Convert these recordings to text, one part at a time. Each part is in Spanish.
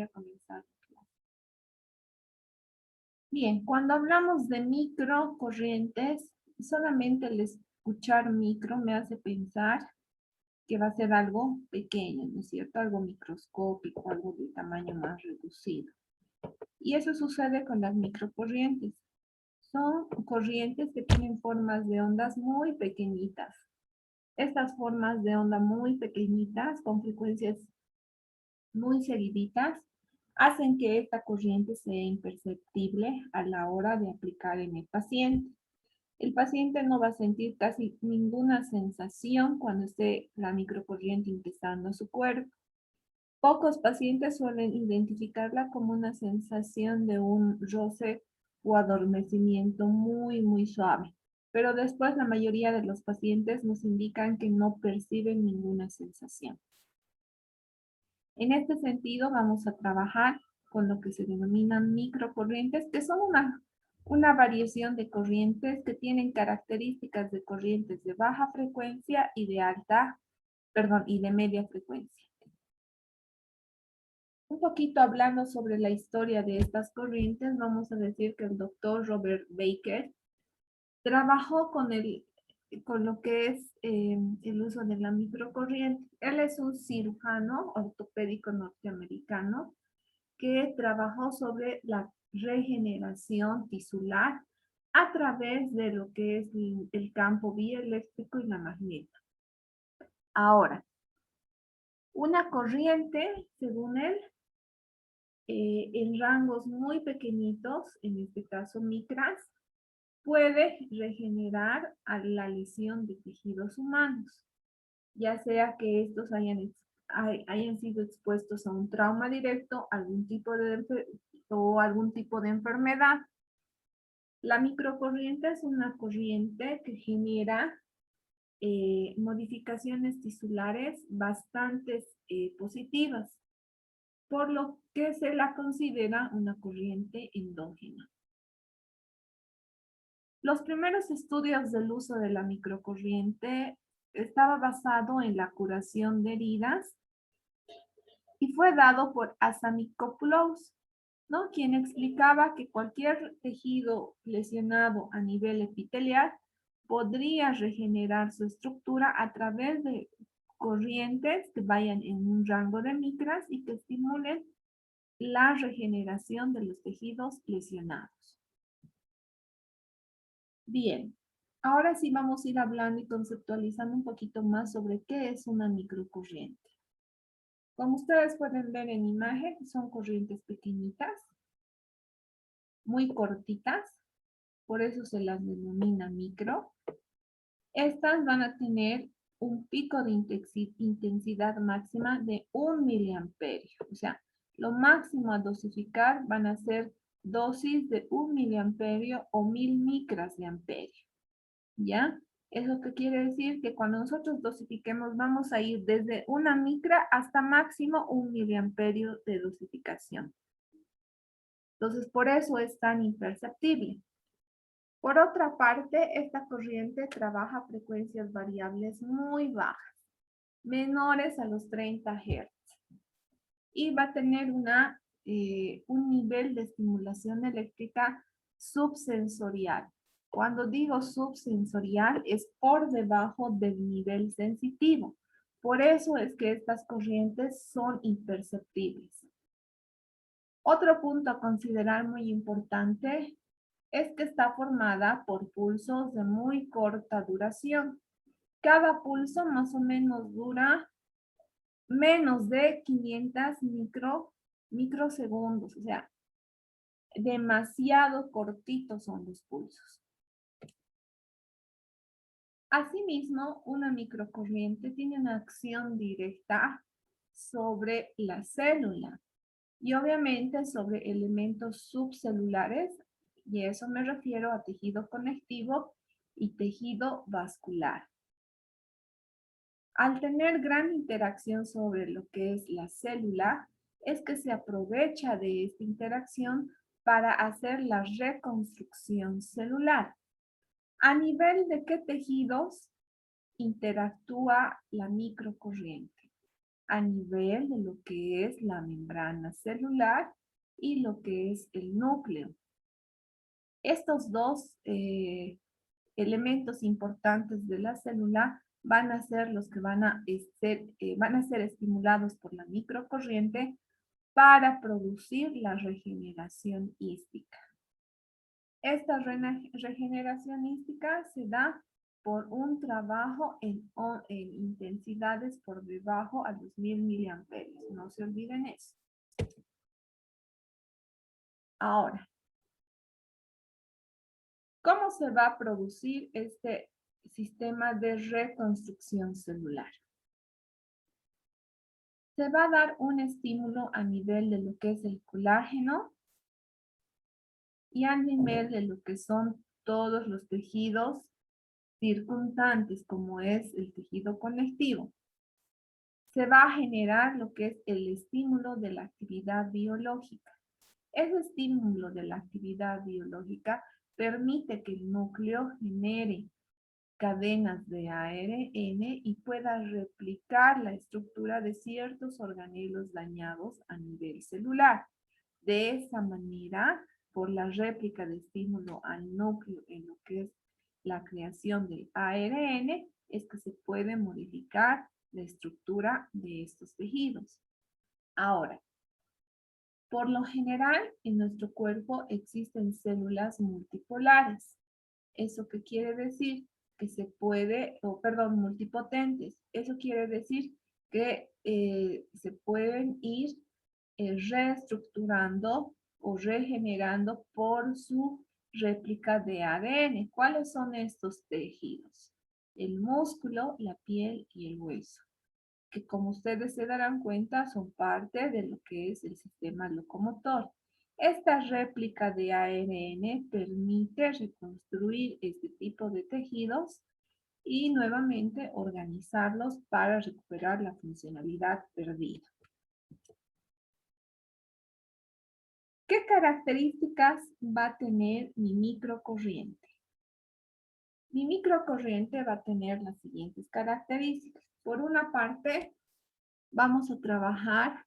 a comenzar. Bien, cuando hablamos de microcorrientes, solamente el escuchar micro me hace pensar que va a ser algo pequeño, ¿no es cierto? Algo microscópico, algo de tamaño más reducido. Y eso sucede con las microcorrientes. Son corrientes que tienen formas de ondas muy pequeñitas. Estas formas de onda muy pequeñitas, con frecuencias muy seguiditas, hacen que esta corriente sea imperceptible a la hora de aplicar en el paciente. El paciente no va a sentir casi ninguna sensación cuando esté la microcorriente ingresando a su cuerpo. Pocos pacientes suelen identificarla como una sensación de un roce o adormecimiento muy suave, pero después la mayoría de los pacientes nos indican que no perciben ninguna sensación. En este sentido, vamos a trabajar con lo que se denominan microcorrientes, que son una variación de corrientes que tienen características de corrientes de baja frecuencia y y de media frecuencia. Un poquito hablando sobre la historia de estas corrientes, vamos a decir que el doctor Robert Baker trabajó con lo que es el uso de la microcorriente. Él es un cirujano ortopédico norteamericano que trabajó sobre la regeneración tisular a través de lo que es el campo bioeléctrico y la magnética. Ahora, una corriente, según él, en rangos muy pequeñitos, en este caso micras, puede regenerar a la lesión de tejidos humanos, ya sea que estos hayan sido expuestos a un trauma directo, o algún tipo de enfermedad. La microcorriente es una corriente que genera modificaciones tisulares bastante positivas, por lo que se la considera una corriente endógena. Los primeros estudios del uso de la microcorriente estaba basado en la curación de heridas y fue dado por Asamikopoulos, ¿no? Quien explicaba que cualquier tejido lesionado a nivel epitelial podría regenerar su estructura a través de corrientes que vayan en un rango de micras y que estimulen la regeneración de los tejidos lesionados. Bien, ahora sí vamos a ir hablando y conceptualizando un poquito más sobre qué es una microcorriente. Como ustedes pueden ver en imagen, son corrientes pequeñitas, muy cortitas, por eso se las denomina micro. Estas van a tener un pico de intensidad máxima de 1 miliamperio. O sea, lo máximo a dosificar van a ser dosis de 1 miliamperio o 1000 micras de amperio. ¿Ya? Eso que quiere decir que cuando nosotros dosifiquemos vamos a ir desde una micra hasta máximo 1 miliamperio de dosificación. Entonces, por eso es tan imperceptible. Por otra parte, esta corriente trabaja a frecuencias variables muy bajas, menores a los 30 Hz. Y va a tener un nivel de estimulación eléctrica subsensorial. Cuando digo subsensorial es por debajo del nivel sensitivo. Por eso es que estas corrientes son imperceptibles. Otro punto a considerar muy importante es que está formada por pulsos de muy corta duración. Cada pulso más o menos dura menos de 500 microsegundos, o sea, demasiado cortitos son los pulsos. Asimismo, una microcorriente tiene una acción directa sobre la célula y obviamente sobre elementos subcelulares, y a eso me refiero a tejido conectivo y tejido vascular. Al tener gran interacción sobre lo que es la célula, es que se aprovecha de esta interacción para hacer la reconstrucción celular. ¿A nivel de qué tejidos interactúa la microcorriente? a nivel de lo que es la membrana celular y lo que es el núcleo. Estos dos elementos importantes de la célula van a ser los que van a ser estimulados por la microcorriente para producir la regeneración hística. Esta regeneración hística se da por un trabajo en intensidades por debajo a los 1000 miliamperios. No se olviden eso. Ahora, ¿cómo se va a producir este sistema de reconstrucción celular? Se va a dar un estímulo a nivel de lo que es el colágeno y a nivel de lo que son todos los tejidos circundantes, como es el tejido conectivo. Se va a generar lo que es el estímulo de la actividad biológica. Ese estímulo de la actividad biológica permite que el núcleo genere cadenas de ARN y pueda replicar la estructura de ciertos organelos dañados a nivel celular. De esa manera, por la réplica de estímulo al núcleo en lo que es la creación del ARN, es que se puede modificar la estructura de estos tejidos. Ahora, por lo general, en nuestro cuerpo existen células multipolares. ¿Eso qué quiere decir? Que se puede, multipotentes. Eso quiere decir que se pueden ir reestructurando o regenerando por su réplica de ADN. ¿Cuáles son estos tejidos? El músculo, la piel y el hueso, que como ustedes se darán cuenta son parte de lo que es el sistema locomotor. Esta réplica de ARN permite reconstruir este tipo de tejidos y nuevamente organizarlos para recuperar la funcionalidad perdida. ¿Qué características va a tener mi microcorriente? Mi microcorriente va a tener las siguientes características. Por una parte, vamos a trabajar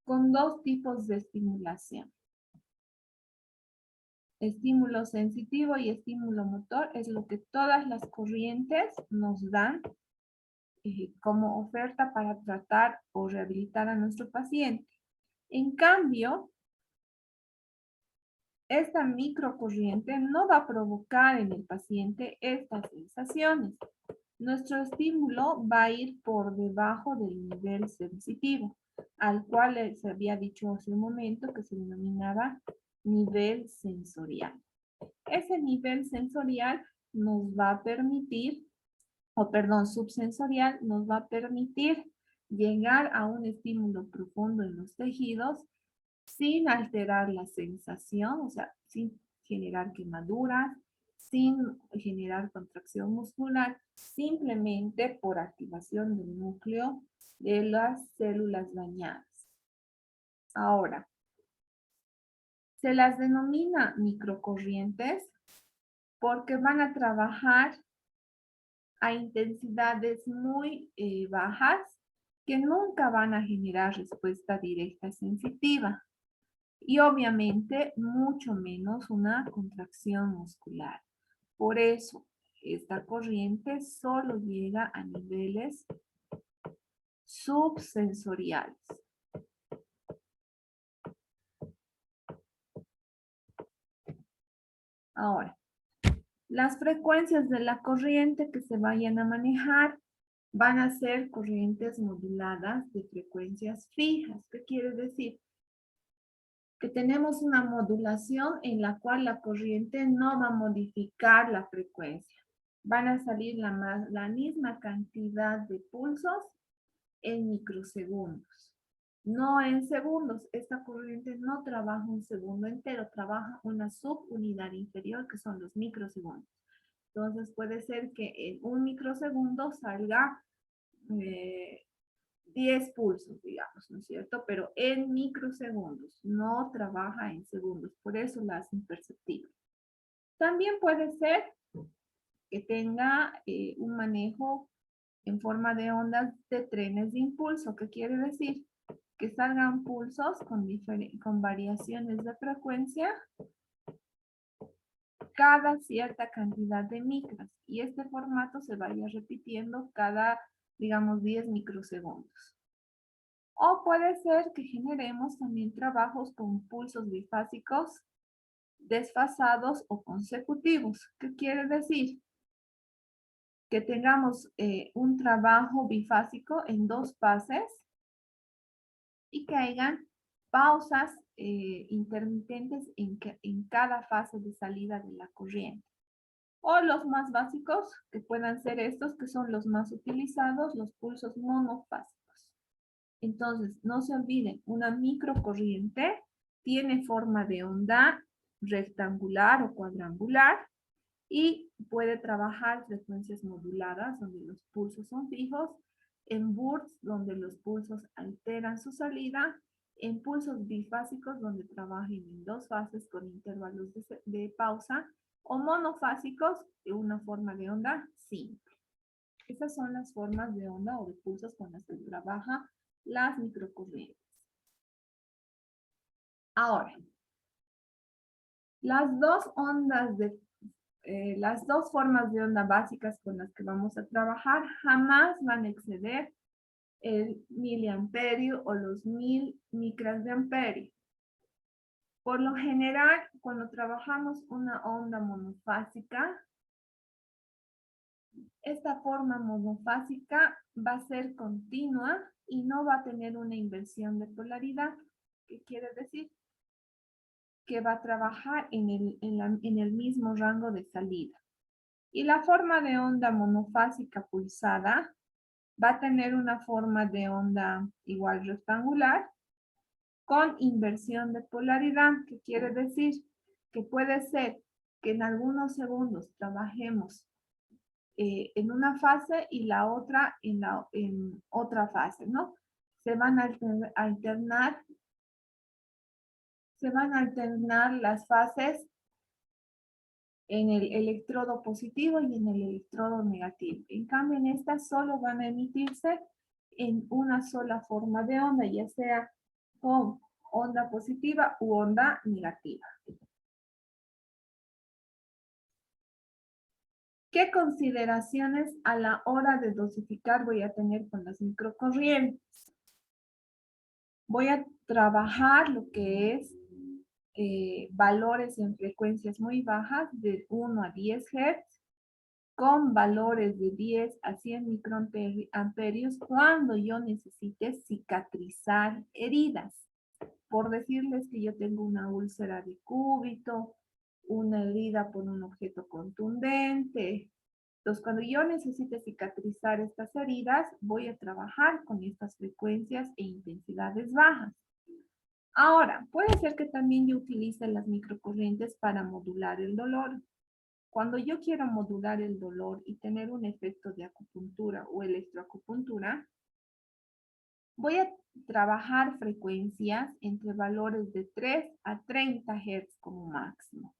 con dos tipos de estimulación. Estímulo sensitivo y estímulo motor es lo que todas las corrientes nos dan como oferta para tratar o rehabilitar a nuestro paciente. En cambio, esta microcorriente no va a provocar en el paciente estas sensaciones. Nuestro estímulo va a ir por debajo del nivel sensitivo, al cual se había dicho hace un momento que se denominaba nivel sensorial. Ese nivel sensorial nos va a permitir, subsensorial, nos va a permitir llegar a un estímulo profundo en los tejidos sin alterar la sensación, o sea, sin generar quemaduras, sin generar contracción muscular, simplemente por activación del núcleo de las células dañadas. Ahora, se las denomina microcorrientes porque van a trabajar a intensidades muy bajas que nunca van a generar respuesta directa sensitiva. Y obviamente mucho menos una contracción muscular. Por eso, esta corriente solo llega a niveles subsensoriales. Ahora, las frecuencias de la corriente que se vayan a manejar van a ser corrientes moduladas de frecuencias fijas. ¿Qué quiere decir? Que tenemos una modulación en la cual la corriente no va a modificar la frecuencia. Van a salir la misma cantidad de pulsos en microsegundos, no en segundos. Esta corriente no trabaja un segundo entero, trabaja una subunidad inferior que son los microsegundos. Entonces puede ser que en un microsegundo salga 10 pulsos, digamos, ¿no es cierto? Pero en microsegundos, no trabaja en segundos, por eso la hace imperceptible. También puede ser que tenga un manejo en forma de ondas de trenes de impulso. ¿Qué quiere decir? Que salgan pulsos con variaciones de frecuencia cada cierta cantidad de micras. Y este formato se vaya repitiendo cada, digamos, 10 microsegundos. O puede ser que generemos también trabajos con pulsos bifásicos desfasados o consecutivos. ¿Qué quiere decir? Que tengamos un trabajo bifásico en 2 fases y que hayan pausas intermitentes en cada fase de salida de la corriente. O los más básicos, que puedan ser estos, que son los más utilizados, los pulsos monofásicos. Entonces, no se olviden, una microcorriente tiene forma de onda rectangular o cuadrangular y puede trabajar frecuencias moduladas, donde los pulsos son fijos, en bursts, donde los pulsos alteran su salida, en pulsos bifásicos, donde trabajen en 2 fases con intervalos de pausa, o monofásicos, de una forma de onda simple. Estas son las formas de onda o de pulsos con las que trabaja las microcorrientes. Ahora, las dos formas de onda básicas con las que vamos a trabajar jamás van a exceder el miliamperio o los 1000 micras de amperio. Por lo general, cuando trabajamos una onda monofásica, esta forma monofásica va a ser continua y no va a tener una inversión de polaridad. ¿Qué quiere decir? Que va a trabajar en el mismo rango de salida. Y la forma de onda monofásica pulsada va a tener una forma de onda igual rectangular con inversión de polaridad, que quiere decir que puede ser que en algunos segundos trabajemos en una fase y la otra en otra fase, ¿no? Se van a alternar las fases en el electrodo positivo y en el electrodo negativo. En cambio, en estas solo van a emitirse en una sola forma de onda, ya sea con onda positiva u onda negativa. ¿Qué consideraciones a la hora de dosificar voy a tener con las microcorrientes? Voy a trabajar lo que es valores en frecuencias muy bajas de 1 a 10 Hz con valores de 10 a 100 microamperios cuando yo necesite cicatrizar heridas. Por decirles que yo tengo una úlcera de cúbito, una herida por un objeto contundente. Entonces, cuando yo necesite cicatrizar estas heridas, voy a trabajar con estas frecuencias e intensidades bajas. Ahora, puede ser que también yo utilice las microcorrientes para modular el dolor. Cuando yo quiero modular el dolor y tener un efecto de acupuntura o electroacupuntura, voy a trabajar frecuencias entre valores de 3 a 30 Hz como máximo.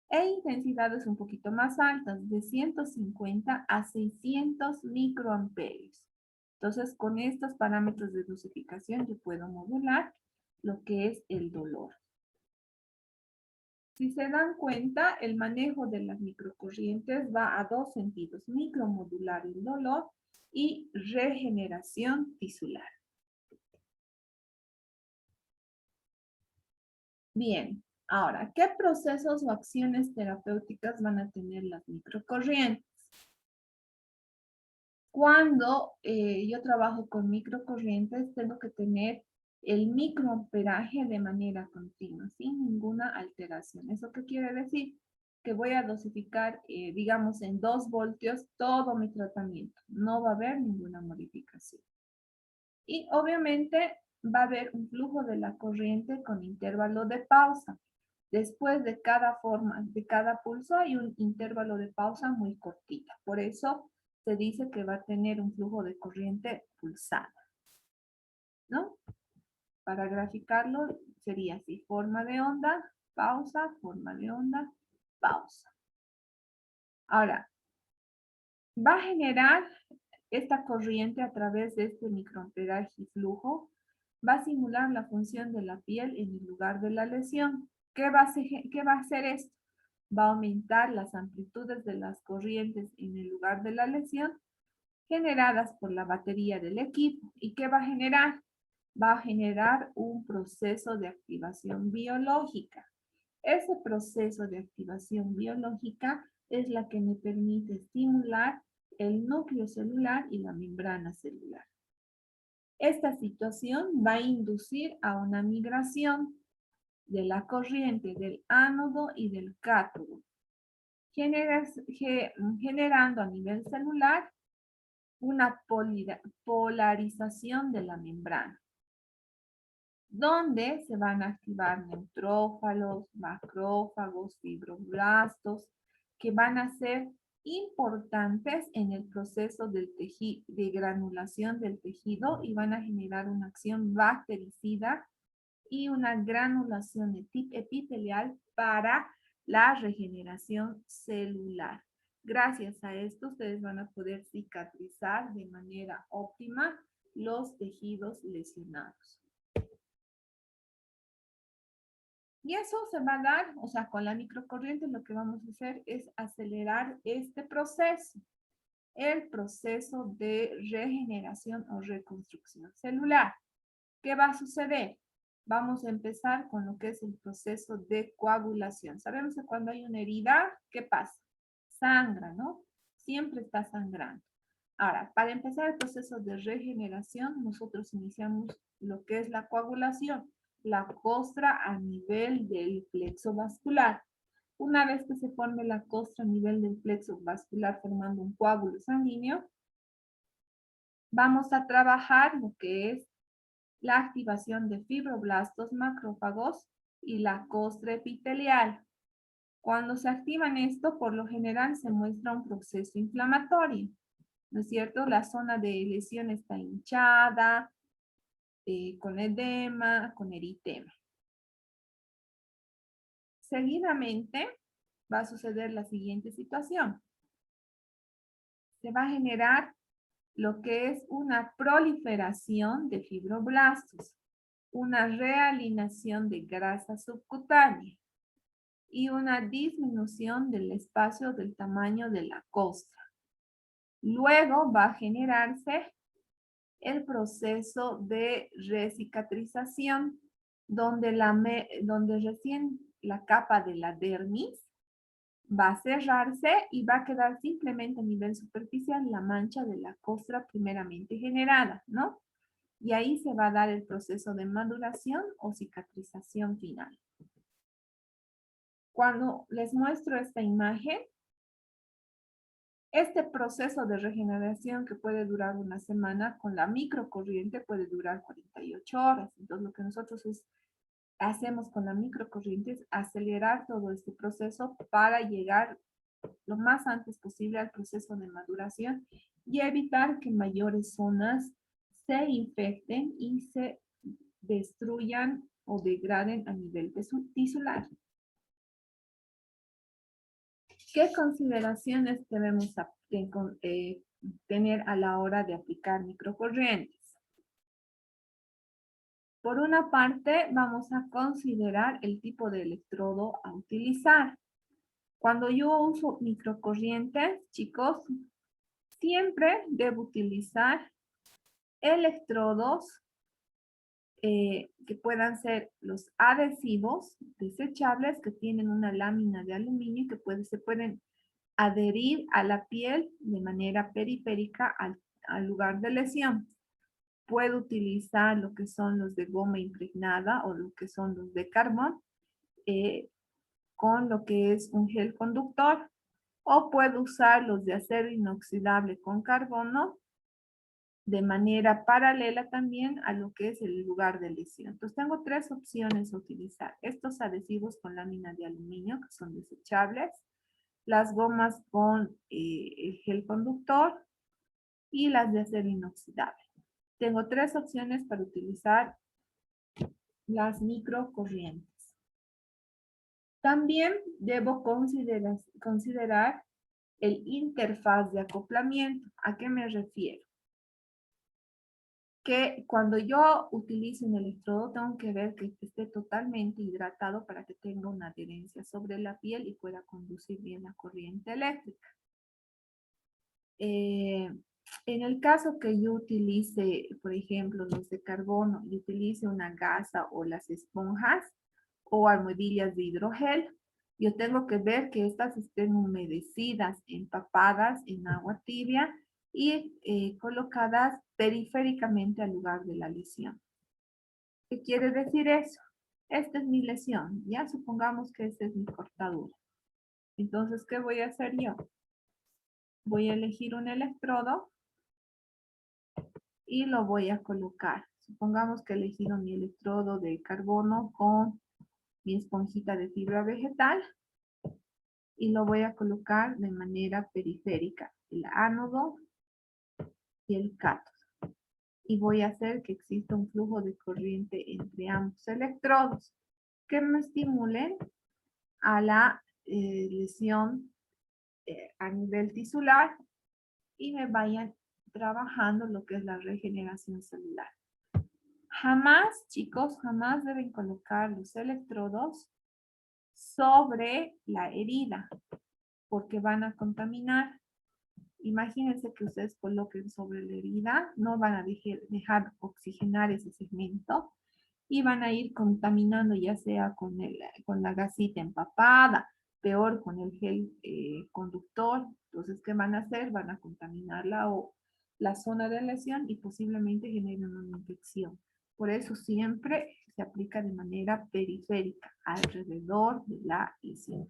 E intensidades un poquito más altas, de 150 a 600 microamperios. Entonces, con estos parámetros de dosificación yo puedo modular lo que es el dolor. Si se dan cuenta, el manejo de las microcorrientes va a 2 sentidos: micromodular el dolor y regeneración tisular. Bien, ahora, ¿qué procesos o acciones terapéuticas van a tener las microcorrientes? Cuando yo trabajo con microcorrientes, tengo que tener el microamperaje de manera continua, sin ninguna alteración. ¿Eso qué quiere decir? Que voy a dosificar, digamos, en 2 voltios todo mi tratamiento. No va a haber ninguna modificación. Y obviamente va a haber un flujo de la corriente con intervalo de pausa. Después de cada pulso hay un intervalo de pausa muy cortita. Por eso se dice que va a tener un flujo de corriente pulsada, ¿no? Para graficarlo sería así: forma de onda, pausa, forma de onda, pausa. Ahora, va a generar Esta corriente a través de este microamperaje y flujo va a simular la función de la piel en el lugar de la lesión. ¿Qué va a hacer esto? Va a aumentar las amplitudes de las corrientes en el lugar de la lesión generadas por la batería del equipo. ¿Y qué va a generar? Va a generar un proceso de activación biológica. Ese proceso de activación biológica es la que me permite estimular el núcleo celular y la membrana celular. Esta situación va a inducir a una migración de la corriente del ánodo y del cátodo, generando a nivel celular una polarización de la membrana, donde se van a activar neutrófilos, macrófagos, fibroblastos, que van a ser importantes en el proceso de granulación del tejido y van a generar una acción bactericida y una granulación epitelial para la regeneración celular. Gracias a esto, ustedes van a poder cicatrizar de manera óptima los tejidos lesionados. Y eso se va a dar, o sea, con la microcorriente lo que vamos a hacer es acelerar este proceso, el proceso de regeneración o reconstrucción celular. ¿Qué va a suceder? Vamos a empezar con lo que es el proceso de coagulación. Sabemos que cuando hay una herida, ¿qué pasa? Sangra, ¿no? Siempre está sangrando. Ahora, para empezar el proceso de regeneración, nosotros iniciamos lo que es la coagulación, la costra a nivel del plexo vascular. Una vez que se forme la costra a nivel del plexo vascular formando un coágulo sanguíneo, vamos a trabajar lo que es la activación de fibroblastos, macrófagos y la costra epitelial. Cuando se activan esto, por lo general se muestra un proceso inflamatorio, ¿no es cierto? La zona de lesión está hinchada, con edema, con eritema. Seguidamente va a suceder la siguiente situación. Se va a generar lo que es una proliferación de fibroblastos, una realinación de grasa subcutánea y una disminución del espacio del tamaño de la costra. Luego va a generarse el proceso de recicatrización, donde recién la capa de la dermis va a cerrarse y va a quedar simplemente a nivel superficial la mancha de la costra primeramente generada, ¿no? Y ahí se va a dar el proceso de maduración o cicatrización final. Cuando les muestro esta imagen, este proceso de regeneración que puede durar una semana con la microcorriente puede durar 48 horas. Entonces lo que nosotros hacemos con la microcorriente es acelerar todo este proceso para llegar lo más antes posible al proceso de maduración y evitar que mayores zonas se infecten y se destruyan o degraden a nivel tisular. ¿Qué consideraciones debemos tener a la hora de aplicar microcorrientes? Por una parte, vamos a considerar el tipo de electrodo a utilizar. Cuando yo uso microcorrientes, chicos, siempre debo utilizar electrodos que puedan ser los adhesivos desechables que tienen una lámina de aluminio que se pueden adherir a la piel de manera periférica al lugar de lesión. Puedo utilizar lo que son los de goma impregnada o lo que son los de carbón con lo que es un gel conductor, o puedo usar los de acero inoxidable con carbono de manera paralela también a lo que es el lugar de lesión. Entonces tengo tres opciones a utilizar. Estos adhesivos con lámina de aluminio que son desechables, las gomas con el gel conductor y las de acero inoxidable. Tengo tres opciones para utilizar las microcorrientes. También debo considerar el interfaz de acoplamiento. ¿A qué me refiero? Que cuando yo utilice un electrodo tengo que ver que esté totalmente hidratado para que tenga una adherencia sobre la piel y pueda conducir bien la corriente eléctrica. En el caso que yo utilice, por ejemplo, los de carbono y utilice una gasa o las esponjas o almohadillas de hidrogel, yo tengo que ver que estas estén humedecidas, empapadas en agua tibia y colocadas periféricamente al lugar de la lesión. ¿Qué quiere decir eso? Esta es mi lesión, ya supongamos que esta es mi cortadura. Entonces, ¿qué voy a hacer yo? Voy a elegir un electrodo y lo voy a colocar. Supongamos que he elegido mi electrodo de carbono con mi esponjita de fibra vegetal y lo voy a colocar de manera periférica, el ánodo y el cátodo. Y voy a hacer que exista un flujo de corriente entre ambos electrodos que me estimulen a la lesión a nivel tisular y me vayan trabajando lo que es la regeneración celular. Jamás, chicos, jamás deben colocar los electrodos sobre la herida porque van a contaminar. Imagínense que ustedes coloquen sobre la herida, no van a dejar oxigenar ese segmento y van a ir contaminando ya sea con la gasita empapada, peor con el gel conductor. Entonces, ¿qué van a hacer? Van a contaminar la zona de lesión y posiblemente generen una infección. Por eso siempre se aplica de manera periférica, alrededor de la lesión.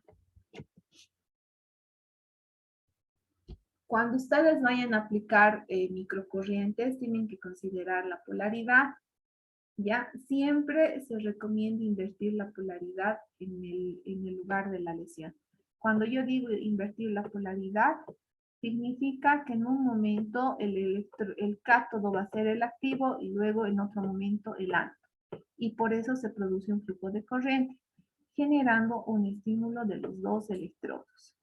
Cuando ustedes vayan a aplicar microcorrientes, tienen que considerar la polaridad. ¿Ya? Siempre se recomienda invertir la polaridad en el lugar de la lesión. Cuando yo digo invertir la polaridad, significa que en un momento el cátodo va a ser el activo y luego en otro momento el ánodo. Y por eso se produce un flujo de corriente, generando un estímulo de los dos electrodos.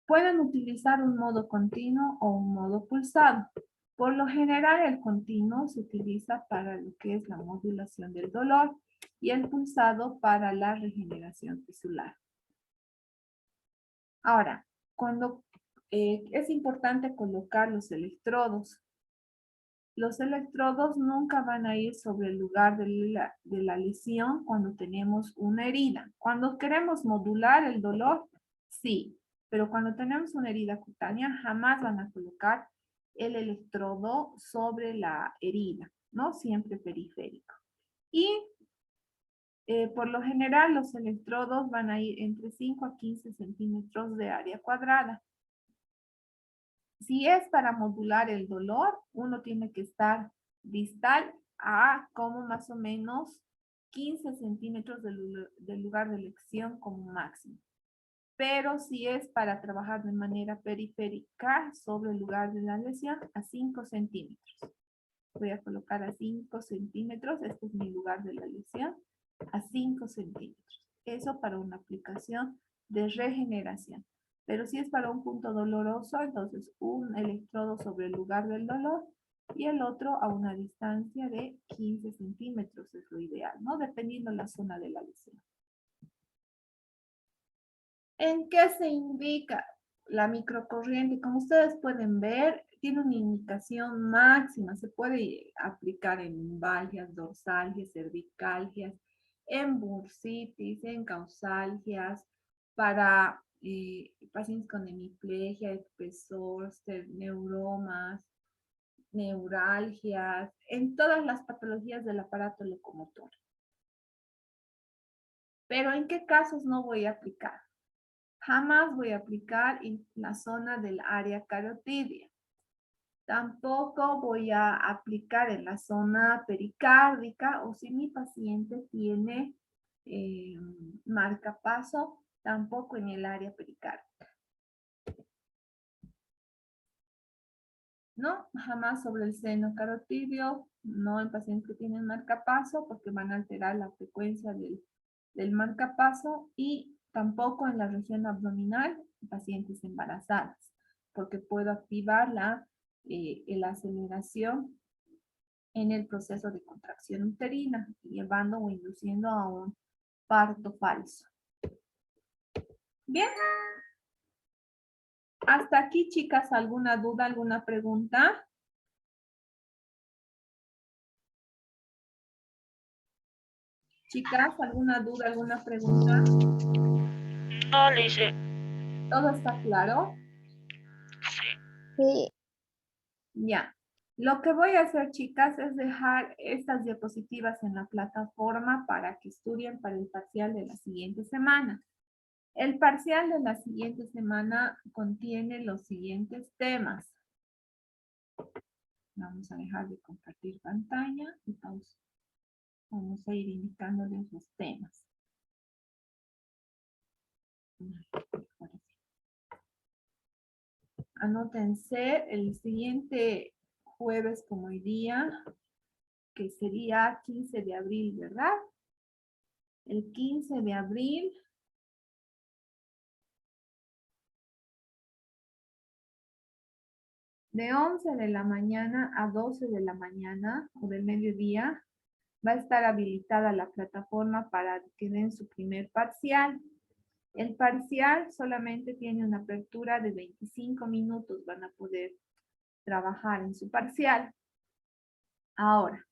Pueden utilizar un modo continuo o un modo pulsado. Por lo general, el continuo se utiliza para lo que es la modulación del dolor y el pulsado para la regeneración tisular. Ahora, cuando es importante colocar los electrodos nunca van a ir sobre el lugar de la lesión cuando tenemos una herida. Cuando queremos modular el dolor, sí, pero cuando tenemos una herida cutánea, jamás van a colocar el electrodo sobre la herida, ¿no? Siempre periférico. Y por lo general, los electrodos van a ir entre 5 a 15 centímetros de área cuadrada. Si es para modular el dolor, uno tiene que estar distal a como más o menos 15 centímetros del lugar de lesión como máximo. Pero si es para trabajar de manera periférica sobre el lugar de la lesión, a 5 centímetros. Voy a colocar a 5 centímetros, este es mi lugar de la lesión, a 5 centímetros. Eso para una aplicación de regeneración. Pero si es para un punto doloroso, entonces un electrodo sobre el lugar del dolor y el otro a una distancia de 15 centímetros es lo ideal, ¿no? Dependiendo de la zona de la lesión. ¿En qué se indica la microcorriente? Como ustedes pueden ver, tiene una indicación máxima. Se puede aplicar en lumbalgias, dorsalgias, cervicalgias, en bursitis, en causalgias, para pacientes con hemiplegia, espesor, neuromas, neuralgias, en todas las patologías del aparato locomotor. Pero ¿en qué casos no voy a aplicar? Jamás voy a aplicar en la zona del área carotidia. Tampoco voy a aplicar en la zona pericárdica o si mi paciente tiene marcapaso, tampoco en el área pericárdica. No, jamás sobre el seno carotidio, no en pacientes que tienen marcapaso porque van a alterar la frecuencia del del marcapaso y tampoco en la región abdominal en pacientes embarazadas, porque puedo activar la aceleración en el proceso de contracción uterina, llevando o induciendo a un parto falso. Bien. Hasta aquí, chicas, ¿alguna duda, alguna pregunta? Chicas, ¿alguna duda, alguna pregunta? No, le hice. ¿Todo está claro? Sí. Ya. Lo que voy a hacer, chicas, es dejar estas diapositivas en la plataforma para que estudien para el parcial de la siguiente semana. El parcial de la siguiente semana contiene los siguientes temas. Vamos a dejar de compartir pantalla y vamos a ir indicándoles los temas. Anótense el siguiente jueves como hoy día, que sería 15 de abril, ¿verdad? El 15 de abril. De 11 de la mañana a 12 de la mañana o del mediodía va a estar habilitada la plataforma para que den su primer parcial. El parcial solamente tiene una apertura de 25 minutos, van a poder trabajar en su parcial. Ahora,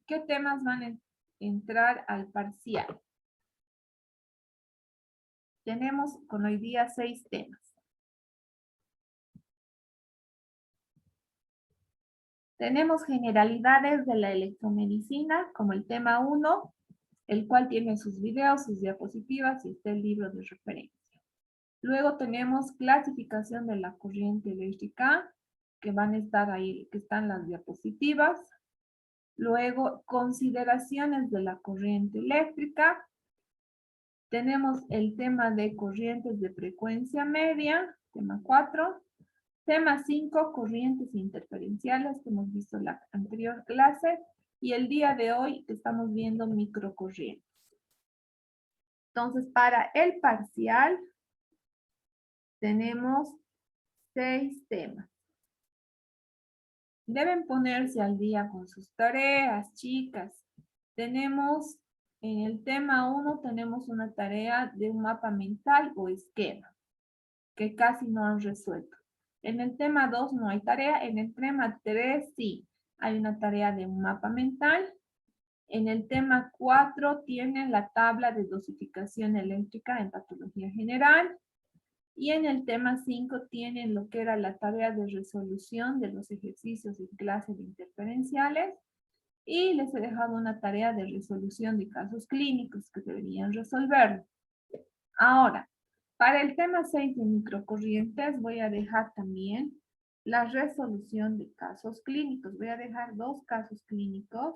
¿qué temas van a entrar al parcial? Tenemos con hoy día 6 temas. Tenemos generalidades de la electromedicina, como el tema 1, el cual tiene sus videos, sus diapositivas y está el libro de referencia. Luego tenemos clasificación de la corriente eléctrica, que van a estar ahí, que están las diapositivas. Luego, consideraciones de la corriente eléctrica. Tenemos el tema de corrientes de frecuencia media, tema 4. Tema 5, corrientes interferenciales, que hemos visto en la anterior clase. Y el día de hoy estamos viendo microcorrientes. Entonces, para el parcial, tenemos 6 temas. Deben ponerse al día con sus tareas, chicas. Tenemos, en el tema 1, tenemos una tarea de un mapa mental o esquema, que casi no han resuelto. En el tema 2 no hay tarea, en el tema 3 sí, hay una tarea de un mapa mental. En el tema 4 tienen la tabla de dosificación eléctrica en patología general. Y en el tema 5 tienen lo que era la tarea de resolución de los ejercicios en clase de interferenciales. Y les he dejado una tarea de resolución de casos clínicos que deberían resolver. Ahora, para el tema 6 de microcorrientes voy a dejar también la resolución de casos clínicos. Voy a dejar 2 casos clínicos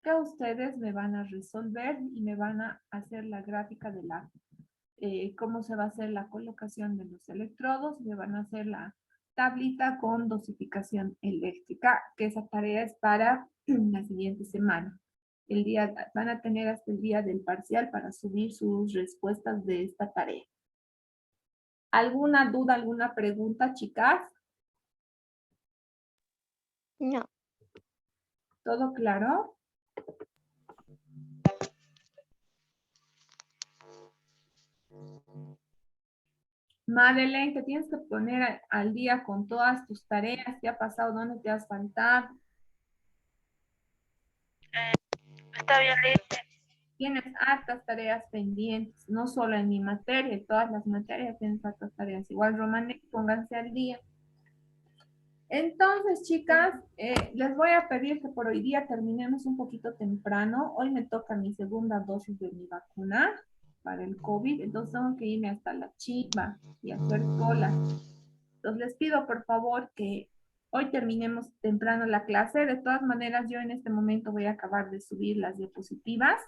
que ustedes me van a resolver y me van a hacer la gráfica de la cómo se va a hacer la colocación de los electrodos, me van a hacer la tablita con dosificación eléctrica, que esa tarea es para la siguiente semana. Van a tener hasta el día del parcial para subir sus respuestas de esta tarea. ¿Alguna duda, alguna pregunta, chicas? No. ¿Todo claro? Madeleine, te tienes que poner al día con todas tus tareas. ¿Qué ha pasado? ¿Dónde te has faltado? Está bien, listo. Tienes hartas tareas pendientes, no solo en mi materia, en todas las materias tienes hartas tareas. Igual, Romane, pónganse al día. Entonces, chicas, les voy a pedir que por hoy día terminemos un poquito temprano. Hoy me toca mi segunda dosis de mi vacuna para el COVID, entonces tengo que irme hasta la chimba y hacer cola. Entonces, les pido por favor que hoy terminemos temprano la clase. De todas maneras, yo en este momento voy a acabar de subir las diapositivas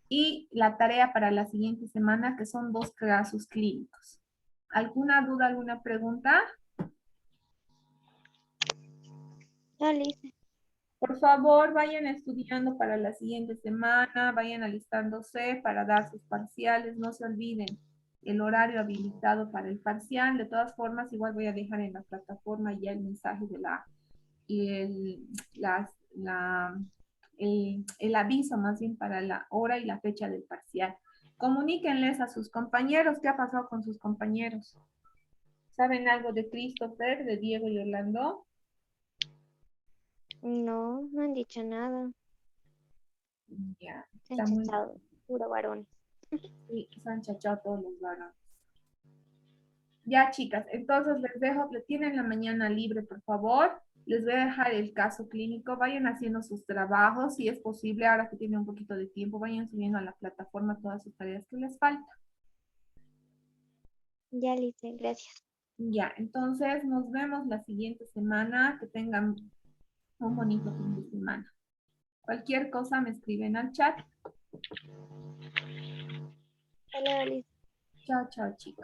y la tarea para la siguiente semana, que son 2 casos clínicos. ¿Alguna duda, alguna pregunta? No, le hice. Por favor, vayan estudiando para la siguiente semana, vayan alistándose para dar sus parciales, no se olviden el horario habilitado para el parcial. De todas formas, igual voy a dejar en la plataforma ya el mensaje de y el aviso más bien para la hora y la fecha del parcial. Comuníquenles a sus compañeros qué ha pasado con sus compañeros. ¿Saben algo de Christopher, de Diego y Orlando? No, no han dicho nada. Ya, Se han está muy chachado, puro varones. sí, se han chachado todos los varones. Ya, chicas, entonces les dejo, le tienen la mañana libre, por favor. Les voy a dejar el caso clínico. Vayan haciendo sus trabajos, si es posible, ahora que tienen un poquito de tiempo, vayan subiendo a la plataforma todas sus tareas que les faltan. Ya, listo, gracias. Ya, entonces nos vemos la siguiente semana. Que tengan un bonito fin de semana. Cualquier cosa me escriben al chat. Hasta luego, Liz. Chao, chao, chicos.